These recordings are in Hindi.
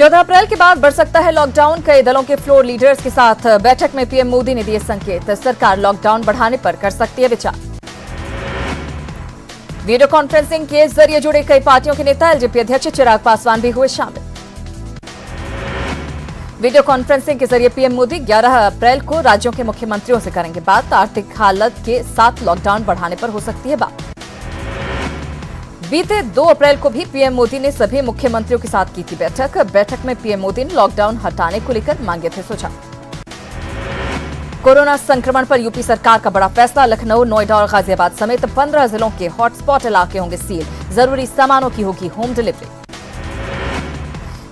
14 अप्रैल के बाद बढ़ सकता है लॉकडाउन। कई दलों के फ्लोर लीडर्स के साथ बैठक में पीएम मोदी ने दिए संकेत। सरकार लॉकडाउन बढ़ाने पर कर सकती है विचार। वीडियो कॉन्फ्रेंसिंग के जरिए जुड़े कई पार्टियों के नेता एलजेपी अध्यक्ष चिराग पासवान भी हुए शामिल। वीडियो कॉन्फ्रेंसिंग के जरिए पीएम मोदी 11 अप्रैल को राज्यों के मुख्यमंत्रियों से करेंगे बात। आर्थिक हालत के साथ लॉकडाउन बढ़ाने पर हो सकती है बात। बीते 2 अप्रैल को भी पीएम मोदी ने सभी मुख्यमंत्रियों के साथ की थी बैठक। बैठक में पीएम मोदी ने लॉकडाउन हटाने को लेकर मांगे थे सुझाव। कोरोना संक्रमण पर यूपी सरकार का बड़ा फैसला। लखनऊ, नोएडा और गाजियाबाद समेत 15 जिलों के हॉटस्पॉट इलाके होंगे सील। जरूरी सामानों की होगी होम डिलीवरी।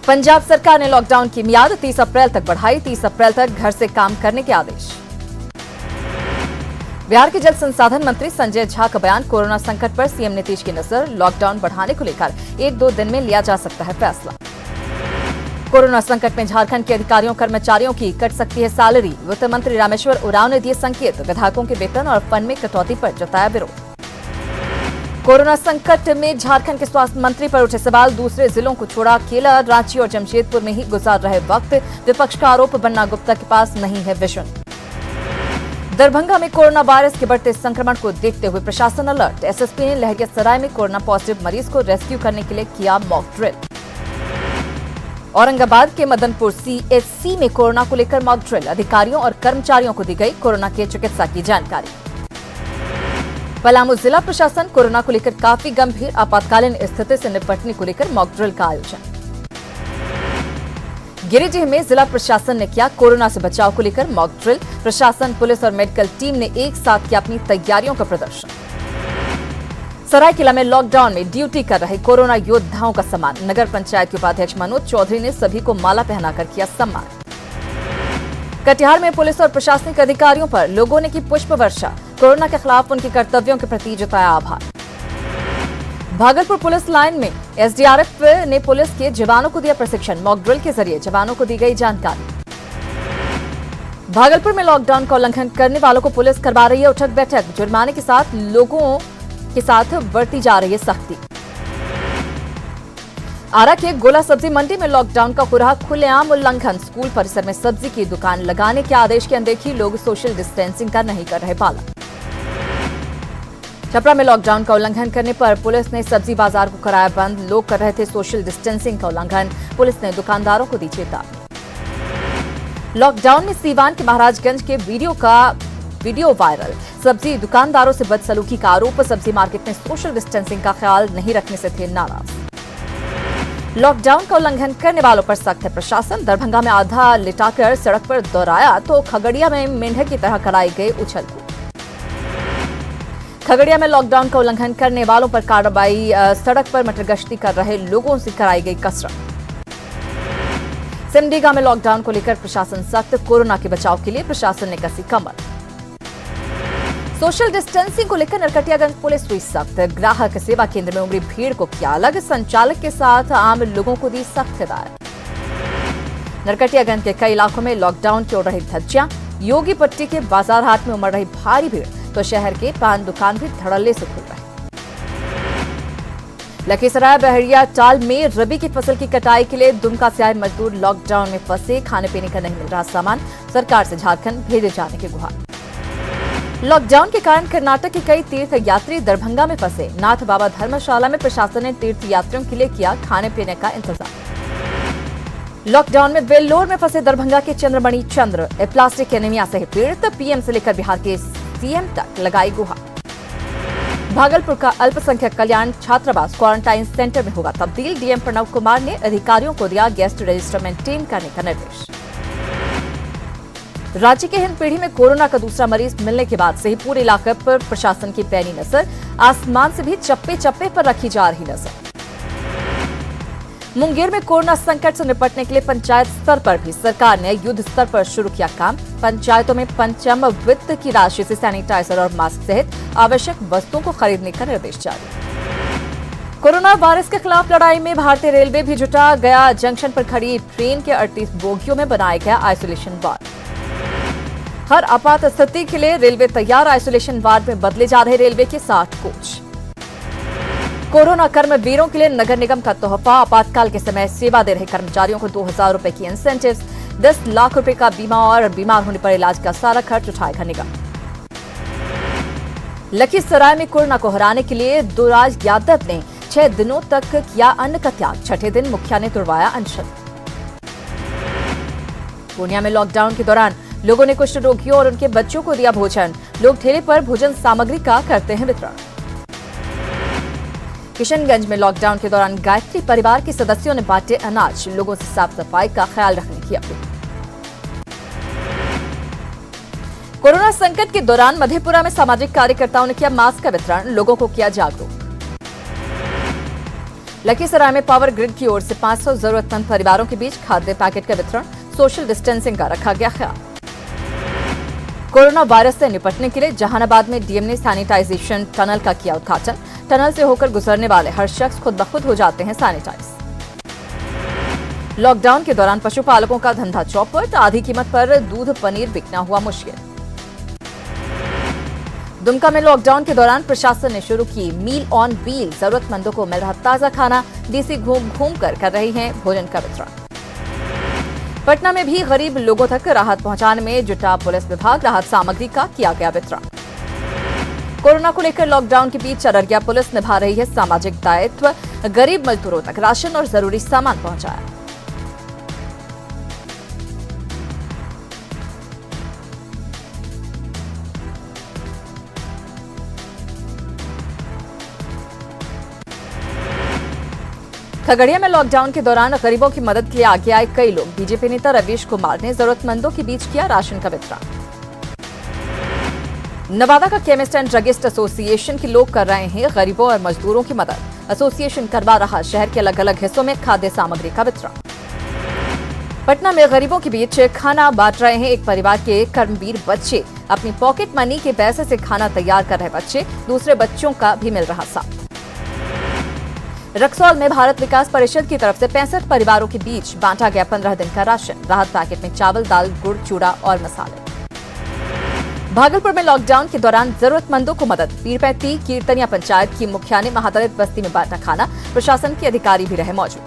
पंजाब सरकार ने लॉकडाउन की मियाद 30 अप्रैल तक बढ़ाई। 30 अप्रैल तक घर से काम करने के आदेश। बिहार के जल संसाधन मंत्री संजय झा का बयान। कोरोना संकट पर सीएम नीतीश की नजर। लॉकडाउन बढ़ाने को लेकर 1-2 दिन में लिया जा सकता है फैसला। कोरोना संकट में झारखंड के अधिकारियों कर्मचारियों की कट सकती है सैलरी। वित्त मंत्री रामेश्वर उरांव ने दिए संकेत। विधायकों के वेतन और फंड में कटौती पर जताया विरोध। कोरोना संकट में झारखंड के स्वास्थ्य मंत्री पर उठे सवाल। दूसरे जिलों को छोड़ा अकेला रांची और जमशेदपुर में ही गुजार रहे वक्त। विपक्ष का आरोप बन्ना गुप्ता के पास नहीं है विजन। दरभंगा में कोरोना वायरस के बढ़ते संक्रमण को देखते हुए प्रशासन अलर्ट। एसएसपी ने लहरियासराय में कोरोना पॉजिटिव मरीज को रेस्क्यू करने के लिए किया मॉक ड्रिल। औरंगाबाद के मदनपुर सीएचसी में कोरोना को लेकर मॉक ड्रिल। अधिकारियों और कर्मचारियों को दी गई कोरोना के चिकित्सा की जानकारी। पलामू जिला प्रशासन कोरोना को लेकर काफी गंभीर। आपातकालीन स्थिति से निपटने को लेकर मॉक ड्रिल का आयोजन। गिरिडीह में जिला प्रशासन ने किया कोरोना से बचाव को लेकर मॉक ड्रिल। प्रशासन, पुलिस और मेडिकल टीम ने एक साथ किया अपनी तैयारियों का प्रदर्शन। सरायकेला में लॉकडाउन में ड्यूटी कर रहे कोरोना योद्धाओं का सम्मान। नगर पंचायत के उपाध्यक्ष मनोज चौधरी ने सभी को माला पहनाकर किया सम्मान। कटिहार में पुलिस और प्रशासनिक अधिकारियों पर लोगों ने की पुष्प वर्षा। कोरोना के खिलाफ उनके कर्तव्यों के प्रति जताया आभार। भागलपुर पुलिस लाइन में एसडीआरएफ ने पुलिस के जवानों को दिया प्रशिक्षण। मॉक ड्रिल के जरिए जवानों को दी गई जानकारी। भागलपुर में लॉकडाउन का उल्लंघन करने वालों को पुलिस करवा रही है उठक बैठक। जुर्माने के साथ लोगों के साथ बरती जा रही है सख्ती। आरा के गोला सब्जी मंडी में लॉकडाउन का हो रहा खुलेआम उल्लंघन। स्कूल परिसर में सब्जी की दुकान लगाने के आदेश की अनदेखी। लोग सोशल डिस्टेंसिंग का नहीं कर रहे पालन। छपरा में लॉकडाउन का उल्लंघन करने पर पुलिस ने सब्जी बाजार को कराया बंद। लोग कर रहे थे सोशल डिस्टेंसिंग का उल्लंघन। पुलिस ने दुकानदारों को दी चेतावनी। लॉकडाउन में सीवान के महाराजगंज के वीडियो वायरल। सब्जी दुकानदारों से बदसलूकी का आरोप। सब्जी मार्केट में सोशल डिस्टेंसिंग का ख्याल नहीं रखने से थे नाराज। लॉकडाउन का उल्लंघन करने वालों पर सख्त है प्रशासन। दरभंगा में आधा लिटाकर सड़क पर दौड़ाया तो खगड़िया में मेंढक की तरह कराई गई उछल कूद। खगड़िया में लॉकडाउन का उल्लंघन करने वालों पर कार्रवाई। सड़क पर मटर गश्ती कर रहे लोगों से कराई गई कसरत। सिमडेगा में लॉकडाउन को लेकर प्रशासन सख्त। कोरोना के बचाव के लिए प्रशासन ने कसी कमर। सोशल डिस्टेंसिंग को लेकर नरकटियागंज पुलिस हुई सख्त। ग्राहक सेवा केंद्र में उमड़ी भीड़ को किया अलग। संचालक के साथ आम लोगों को दी सख्त हिदायत। नरकटियागंज के कई इलाकों में लॉकडाउन की उड़ रही धज्जियां। योगी पट्टी के बाजार हाट में उमड़ रही भारी भीड़ तो शहर के पान दुकान भी धड़ल्ले से खुल रहे। लखीसराय बहरिया टाल में रबी की फसल की कटाई के लिए दुमका से आए मजदूर लॉकडाउन में फंसे। खाने पीने का नहीं मिल रहा सामान। सरकार से झारखंड भेजे जाने की गुहार। लॉकडाउन के कारण कर्नाटक के कई तीर्थ यात्री दरभंगा में फंसे। नाथ बाबा धर्मशाला में प्रशासन ने तीर्थ यात्रियों के लिए किया खाने पीने का इंतजाम। लॉकडाउन में वेल्लोर में फंसे दरभंगा के चंद्रमणि चंद्र। प्लास्टिक एनीमिया से पीड़ित। पीएम से लेकर बिहार के सीएम तक लगाई गुहार। भागलपुर का अल्पसंख्यक कल्याण छात्रावास क्वारंटाइन सेंटर में होगा तब्दील। डीएम प्रणव कुमार ने अधिकारियों को दिया गेस्ट रजिस्टर मेंटेन करने का निर्देश। राज्य के हिंदपीढ़ी में कोरोना का दूसरा मरीज मिलने के बाद से ही पूरे इलाके पर प्रशासन की पैनी नजर। आसमान से भी चप्पे चप्पे पर रखी जा रही नजर। मुंगेर में कोरोना संकट से निपटने के लिए पंचायत स्तर पर भी सरकार ने युद्ध स्तर पर शुरू किया काम। पंचायतों में पंचम वित्त की राशि से सैनिटाइजर और मास्क सहित आवश्यक वस्तुओं को खरीदने का निर्देश जारी। कोरोना वायरस के खिलाफ लड़ाई में भारतीय रेलवे भी जुटा। गया जंक्शन पर खड़ी ट्रेन के 38 बोगियों में बनाया गया आइसोलेशन वार्ड। हर आपात स्थिति के लिए रेलवे तैयार। आइसोलेशन वार्ड में बदले जा रहे रेलवे के 60 कोच। कोरोना कर्मवीरों के लिए नगर निगम का तोहफा। आपातकाल के समय सेवा दे रहे कर्मचारियों को 2,000 रुपए की इंसेंटिव, 10 लाख रुपए का बीमा और बीमार होने पर इलाज का सारा खर्च उठाएगा निगम। लखीसराय में कोरोना को हराने के लिए दुराज यादव ने 6 दिनों तक किया अन्न का त्याग। छठे दिन मुखिया ने तुड़वाया अनशन। पूर्णिया में लॉकडाउन के दौरान लोगों ने कुष्ठ रोगियों और उनके बच्चों को दिया भोजन। लोग ठेले पर भोजन सामग्री का करते हैं वितरण। किशनगंज में लॉकडाउन के दौरान गायत्री परिवार के सदस्यों ने बांटे अनाज। लोगों से साफ सफाई का ख्याल रखने की अपील। कोरोना संकट के दौरान मधेपुरा में सामाजिक कार्यकर्ताओं ने किया मास्क का वितरण। लोगों को किया जागरूक। लखीसराय में पावर ग्रिड की ओर से 500 जरूरतमंद परिवारों के बीच खाद्य पैकेट का वितरण। सोशल डिस्टेंसिंग का रखा गया ख्याल। कोरोना वायरस से निपटने के लिए जहानाबाद में डीएम ने सैनिटाइजेशन टनल का किया उद्घाटन। टनल से होकर गुजरने वाले हर शख्स खुद ब खुद हो जाते हैं सैनिटाइज। लॉकडाउन के दौरान पशुपालकों का धंधा चौपट। आधी कीमत पर दूध पनीर बिकना हुआ मुश्किल। दुमका में लॉकडाउन के दौरान प्रशासन ने शुरू की मील ऑन व्हील। जरूरतमंदों को मिल रहा ताजा खाना। डीसी घूम घूम कर रही हैं भोजन का वितरण। पटना में भी गरीब लोगों तक राहत पहुंचाने में जुटा पुलिस विभाग। राहत सामग्री का किया गया वितरण। कोरोना को लेकर लॉकडाउन के बीच अररिया पुलिस निभा रही है सामाजिक दायित्व। गरीब मजदूरों तक राशन और जरूरी सामान पहुंचाया। खगड़िया में लॉकडाउन के दौरान गरीबों की मदद के लिए आगे आए कई लोग। बीजेपी नेता रवीश कुमार ने जरूरतमंदों के बीच किया राशन का वितरण। नवादा का केमिस्ट एंड ड्रगिस्ट एसोसिएशन के लोग कर रहे हैं गरीबों और मजदूरों की मदद। एसोसिएशन करवा रहा शहर के अलग अलग हिस्सों में खाद्य सामग्री का वितरण। पटना में गरीबों के बीच खाना बांट रहे हैं एक परिवार के कर्मवीर बच्चे। अपनी पॉकेट मनी के पैसे से खाना तैयार कर रहे बच्चे। दूसरे बच्चों का भी मिल रहा साथ। रक्सौल में भारत विकास परिषद की तरफ से 65 परिवारों के बीच बांटा गया 15 दिन का राशन। राहत पैकेट में चावल, दाल, गुड़, चूड़ा और मसाले। भागलपुर में लॉकडाउन के दौरान जरूरतमंदों को मदद। पीरपैती कीर्तनिया पंचायत की मुखिया ने महादलित बस्ती में बांटा खाना। प्रशासन के अधिकारी भी रहे मौजूद।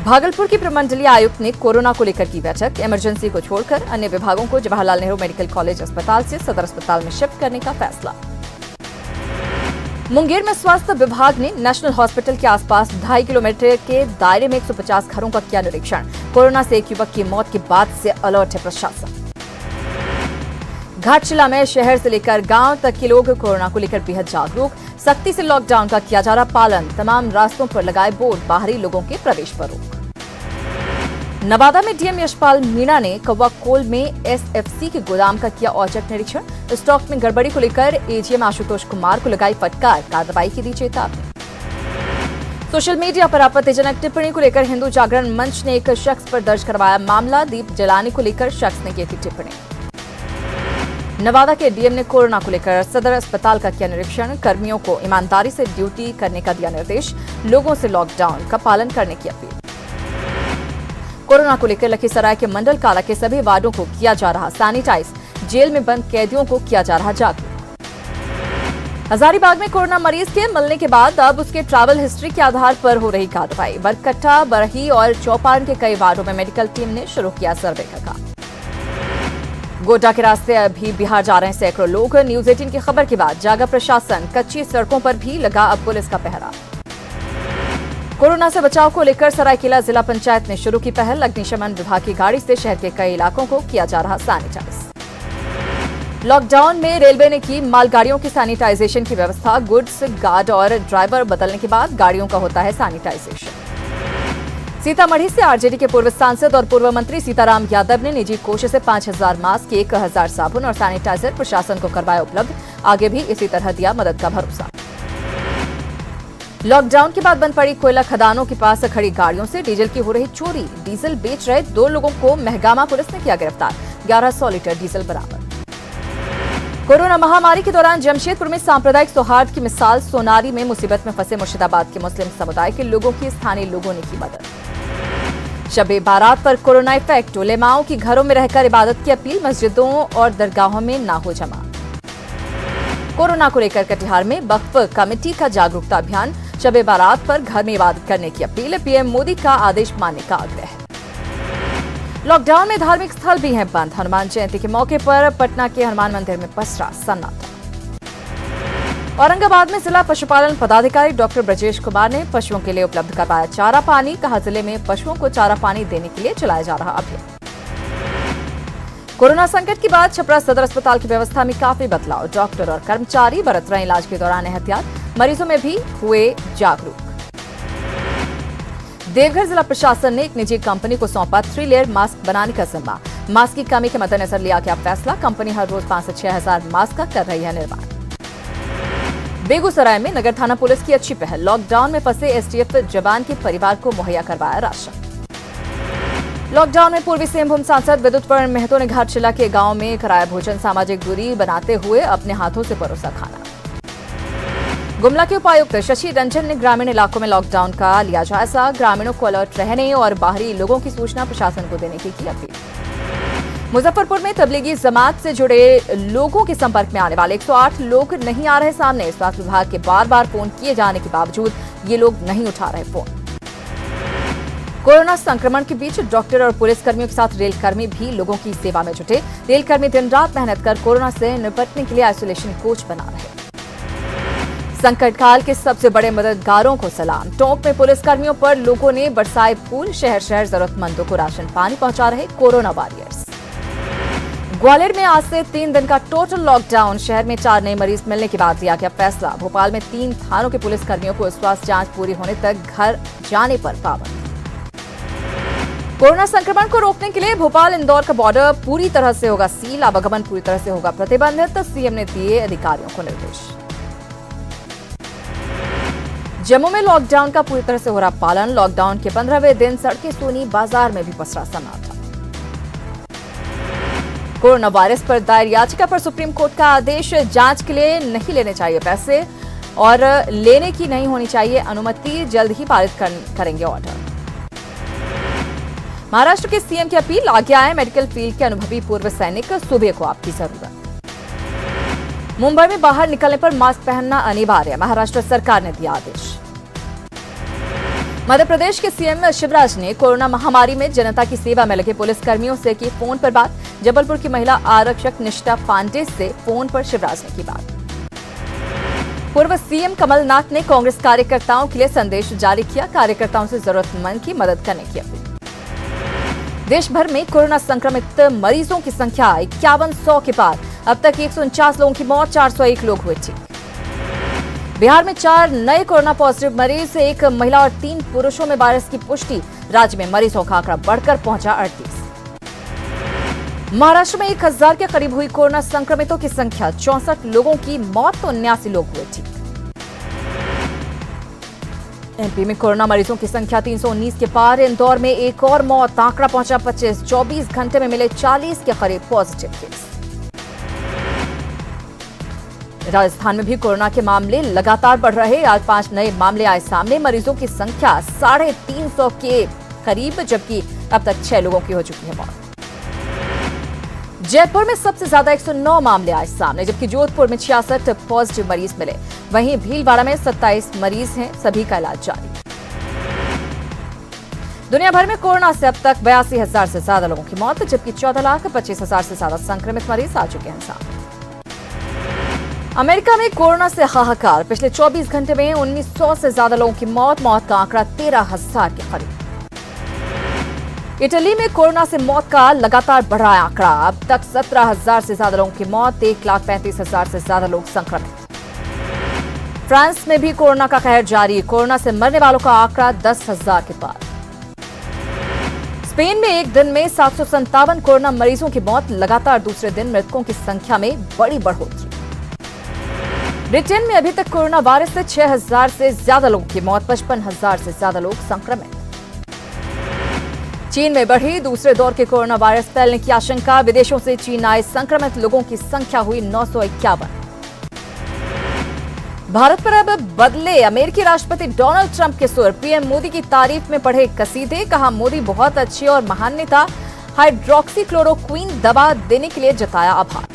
भागलपुर की प्रमंडलीय आयुक्त ने कोरोना को लेकर की बैठक। इमरजेंसी को छोड़कर अन्य विभागों को जवाहरलाल नेहरू मेडिकल कॉलेज अस्पताल से सदर अस्पताल में शिफ्ट करने का फैसला। मुंगेर में स्वास्थ्य विभाग ने नेशनल हॉस्पिटल के आसपास 2.5 किलोमीटर के दायरे में 150 घरों का किया निरीक्षण। कोरोना से एक युवक की मौत के बाद से अलर्ट है प्रशासन। घाटशिला में शहर से लेकर गांव तक के लोग कोरोना को लेकर बेहद जागरूक। सख्ती से लॉकडाउन का किया जा रहा पालन। तमाम रास्तों पर लगाए बोर्ड। बाहरी लोगों के प्रवेश पर रोक। नवादा में डीएम यशपाल मीणा ने कौवा कोल में एसएफसी के गोदाम का किया औचक निरीक्षण। स्टॉक में गड़बड़ी को लेकर एजीएम आशुतोष कुमार को लगाई फटकार। कार्रवाई की दी चेतावनी। सोशल मीडिया पर आपत्तिजनक टिप्पणी को लेकर हिंदू जागरण मंच ने एक शख्स पर दर्ज करवाया मामला। दीप जलाने को लेकर शख्स ने की थी टिप्पणी। नवादा के डीएम ने कोरोना को लेकर सदर अस्पताल का किया निरीक्षण। कर्मियों को ईमानदारी से ड्यूटी करने का दिया निर्देश। लोगों से लॉकडाउन का पालन करने की अपील। कोरोना को लेकर लखीसराय के मंडल काला के सभी वार्डों को किया जा रहा सैनिटाइज। जेल में बंद कैदियों को किया जा रहा जागरूक। हजारीबाग में कोरोना मरीज के मिलने के बाद अब उसके ट्रैवल हिस्ट्री के आधार पर हो रही कार्रवाई। बरकट्टा, बरही और चौपारण के कई वार्डों में मेडिकल टीम ने शुरू किया सर्वे का काम। गोड्डा के रास्ते अभी बिहार जा रहे हैं सैकड़ों लोग। न्यूज 18 की खबर के बाद जागा प्रशासन। कच्ची सड़कों पर भी लगा अब पुलिस का पहरा। कोरोना से बचाव को लेकर सरायकेला जिला पंचायत ने शुरू की पहल। अग्निशमन विभाग की गाड़ी से शहर के कई इलाकों को किया जा रहा सैनिटाइज। लॉकडाउन में रेलवे ने की मालगाड़ियों की सैनिटाइजेशन की व्यवस्था। गुड्स, गार्ड और ड्राइवर बदलने के बाद गाड़ियों का होता है सैनिटाइजेशन। सीतामढ़ी से आरजेडी के पूर्व सांसद और पूर्व मंत्री सीताराम यादव ने निजी कोष से 5,000 मास्क, 1,000 साबुन और सैनिटाइजर प्रशासन को करवाया उपलब्ध। आगे भी इसी तरह दिया मदद का भरोसा। लॉकडाउन के बाद बंद पड़ी कोयला खदानों के पास खड़ी गाड़ियों से डीजल की हो रही चोरी। डीजल बेच रहे 2 लोगों को महगामा पुलिस ने किया गिरफ्तार। 1100 लीटर डीजल बरामद। कोरोना महामारी के दौरान जमशेदपुर में सांप्रदायिक सौहार्द की मिसाल। सोनारी में मुसीबत में फंसे मुर्शिदाबाद के मुस्लिम समुदाय के लोगों की स्थानीय लोगों ने की मदद। शबे बारात पर कोरोना इफेक्ट। उलेमाओं की घरों में रहकर इबादत की अपील। मस्जिदों और दरगाहों में ना हो जमा। कोरोना को लेकर कटिहार में वक्फ कमेटी का जागरूकता अभियान। शब बारात पर घर में इबादत करने की अपील। पीएम मोदी का आदेश मानने का आग्रह। लॉकडाउन में धार्मिक स्थल भी हैं बंद। हनुमान जयंती के मौके पर पटना के हनुमान मंदिर में पसरा सन्नाटा। औरंगाबाद में जिला पशुपालन पदाधिकारी डॉक्टर ब्रजेश कुमार ने पशुओं के लिए उपलब्ध करवाया चारा पानी। कहा, जिले में पशुओं को चारा पानी देने के लिए चलाया जा रहा अभियान। कोरोना संकट के बाद छपरा सदर अस्पताल की व्यवस्था में काफी बदलाव। डॉक्टर और कर्मचारी बरत रहे इलाज के दौरान एहतियात। मरीजों में भी हुए जागरूक। देवघर जिला प्रशासन ने एक निजी कंपनी को सौंपा 3 लेयर मास्क बनाने का जिम्मा। मास्क की कमी के मद्देनजर लिया गया फैसला। कंपनी हर रोज 5 से 6 हजार मास्क का कर रही है निर्माण। बेगूसराय में नगर थाना पुलिस की अच्छी पहल। लॉकडाउन में फंसे एसटीएफ जवान के परिवार को मुहैया करवाया राशन। लॉकडाउन में पूर्वी सिंहभूम सांसद विद्युत वर्ण महतो ने घाटशिला के गांव में कराया भोजन। सामाजिक दूरी बनाते हुए अपने हाथों से परोसा खाना। गुमला के उपायुक्त शशि रंजन ने ग्रामीण इलाकों में लॉकडाउन का लिया जायजा। ग्रामीणों को अलर्ट रहने और बाहरी लोगों की सूचना प्रशासन को देने की अपील। मुजफ्फरपुर में तबलीगी जमात से जुड़े लोगों के संपर्क में आने वाले 108 लोग नहीं आ रहे सामने। स्वास्थ्य विभाग के बार-बार फोन किए जाने के बावजूद ये लोग नहीं उठा रहे फोन। कोरोना संक्रमण के बीच डॉक्टर और पुलिसकर्मियों के साथ रेलकर्मी भी लोगों की सेवा में जुटे। रेलकर्मी दिन रात मेहनत कर कोरोना से निपटने के लिए आइसोलेशन कोच बना रहे। संकट काल के सबसे बड़े मददगारों को सलाम। टोंक में पुलिसकर्मियों पर लोगों ने बरसाए फूल। शहर शहर जरूरतमंदों को राशन पानी पहुंचा रहे कोरोना वॉरियर्स। ग्वालियर में आज से 3 दिन का टोटल लॉकडाउन। शहर में 4 नए मरीज मिलने के बाद लिया गया फैसला। भोपाल में 3 थानों के पुलिसकर्मियों को स्वास्थ्य जांच पूरी होने तक घर जाने पर पाबंदी। कोरोना संक्रमण को रोकने के लिए भोपाल इंदौर का बॉर्डर पूरी तरह से होगा सील। आवागमन पूरी तरह से होगा प्रतिबंधित। सीएम ने दिए अधिकारियों को निर्देश। जम्मू में लॉकडाउन का पूरी तरह से हो रहा पालन। लॉकडाउन के 15वें दिन सड़कें सूनी, बाजार में भी पसरा सन्नाटा। कोरोना वायरस पर दायर याचिका पर सुप्रीम कोर्ट का आदेश। जांच के लिए नहीं लेने चाहिए पैसे और लेने की नहीं होनी चाहिए अनुमति। जल्द ही पारित करेंगे ऑर्डर। महाराष्ट्र के सीएम की अपील। आगे आए मेडिकल फील्ड के अनुभवी पूर्व सैनिक, सूबे को आपकी जरूरत। मुंबई में बाहर निकलने पर मास्क पहनना अनिवार्य। महाराष्ट्र सरकार ने दिया आदेश। मध्य प्रदेश के सीएम शिवराज ने कोरोना महामारी में जनता की सेवा में लगे पुलिसकर्मियों से की फोन पर बात। जबलपुर की महिला आरक्षक निष्ठा पांडे से फोन पर शिवराज ने की बात। पूर्व सीएम कमलनाथ ने कांग्रेस कार्यकर्ताओं के लिए संदेश जारी किया। कार्यकर्ताओं से जरूरतमंद की मदद करने की अपील। देश भर में कोरोना संक्रमित मरीजों की संख्या 5100 के पार। अब तक 149 लोगों की मौत, 401 लोग हुए ठीक। बिहार में 4 नए कोरोना पॉजिटिव मरीज, 1 महिला और 3 पुरुषों में वायरस की पुष्टि। राज्य में मरीजों का आंकड़ा बढ़कर पहुंचा 38। महाराष्ट्र में 1000 के करीब हुई कोरोना संक्रमितों की संख्या। 64 लोगों की मौत तो 79 लोग हुए ठीक। एमपी में कोरोना मरीजों की संख्या 319 के पार। इंदौर में एक और मौत, आंकड़ा पहुंचा 25। 24 घंटे में मिले 40 के करीब पॉजिटिव केस। राजस्थान में भी कोरोना के मामले लगातार बढ़ रहे। आज 5 नए मामले आए सामने। मरीजों की संख्या 350 के करीब, जबकि अब तक 6 लोगों की हो चुकी है मौत। जयपुर में सबसे ज्यादा 109 मामले आए सामने, जबकि जोधपुर में 66 पॉजिटिव मरीज मिले। वहीं भीलवाड़ा में 27 मरीज हैं, सभी का इलाज जारी। दुनिया भर में कोरोना से अब तक 82,000 से ज्यादा लोगों की मौत, जबकि 14,25,000 से ज्यादा संक्रमित मरीज आ चुके हैं सामने। अमेरिका में कोरोना से हाहाकार। पिछले 24 घंटे में 1900 से ज्यादा लोगों की मौत का आंकड़ा 13,000 के करीब। इटली में कोरोना से मौत का लगातार बढ़ा आंकड़ा। अब तक 17,000 से ज्यादा लोगों की मौत, 1,35,000 से ज्यादा लोग संक्रमित। फ्रांस में भी कोरोना का कहर जारी। कोरोना से मरने वालों का आंकड़ा 10,000 के पार। स्पेन में एक दिन में 757 कोरोना मरीजों की मौत। लगातार दूसरे दिन मृतकों की संख्या में बड़ी बढ़ोतरी। ब्रिटेन में अभी तक कोरोना वायरस से 6,000 से ज्यादा लोगों की मौत, 55,000 से ज्यादा लोग संक्रमित। चीन में बढ़ी दूसरे दौर के कोरोना वायरस फैलने की आशंका। विदेशों से चीन आए संक्रमित लोगों की संख्या हुई 951। भारत पर अब बदले अमेरिकी राष्ट्रपति डोनाल्ड ट्रंप के सुर। पीएम मोदी की तारीफ में पढ़े कसीदे। कहा, मोदी बहुत अच्छे और महान नेता। हाइड्रोक्सीक्लोरोक्वीन दवा देने के लिए जताया आभार।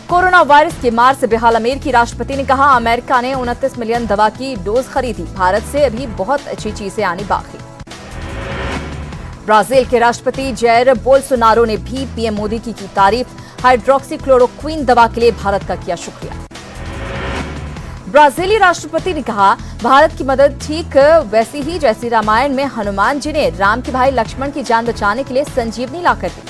कोरोना वायरस की मार से बेहाल अमेरिकी राष्ट्रपति ने कहा, अमेरिका ने 29 मिलियन दवा की डोज खरीदी, भारत से अभी बहुत अच्छी चीजें आनी बाकी। ब्राजील के राष्ट्रपति जैर बोल्सोनारो ने भी पीएम मोदी की तारीफ, हाइड्रोक्सीक्लोरोक्विन दवा के लिए भारत का किया शुक्रिया। ब्राजीली राष्ट्रपति ने कहा, भारत की मदद ठीक वैसी ही जैसी रामायण में हनुमान जी ने राम के भाई लक्ष्मण की जान बचाने के लिए संजीवनी लाकर दी।